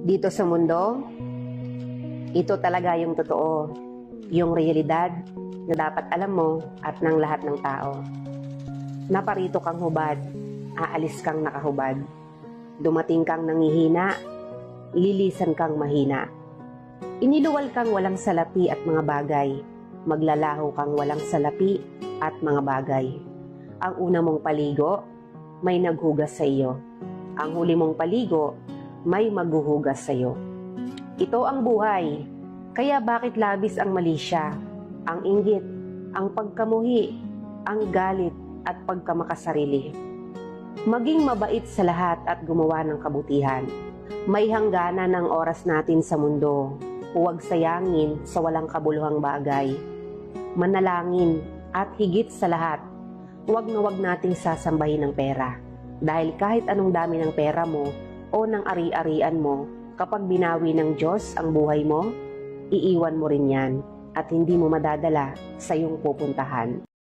Dito sa mundo, ito talaga yung totoo, yung realidad na dapat alam mo at ng lahat ng tao. Naparito kang hubad, aalis kang nakahubad. Dumating kang nangihina, lilisan kang mahina. Iniluwal kang walang salapi at mga bagay, maglalaho kang walang salapi at mga bagay. Ang una mong paligo, may naghugas sa iyo. Ang huli mong paligo, may maghuhugas sa iyo. Ito ang buhay, kaya bakit labis ang mali siya, ang inggit, ang pagkamuhi, ang galit at pagkamakasarili. Maging mabait sa lahat at gumawa ng kabutihan. May hangganan ng oras natin sa mundo. Huwag sayangin sa walang kabuluhang bagay. Manalangin at higit sa lahat, huwag na huwag nating sasambahin ng pera. Dahil kahit anong dami ng pera mo o ng ari-arian mo, kapag binawi ng Diyos ang buhay mo, iiwan mo rin yan at hindi mo madadala sa iyong pupuntahan.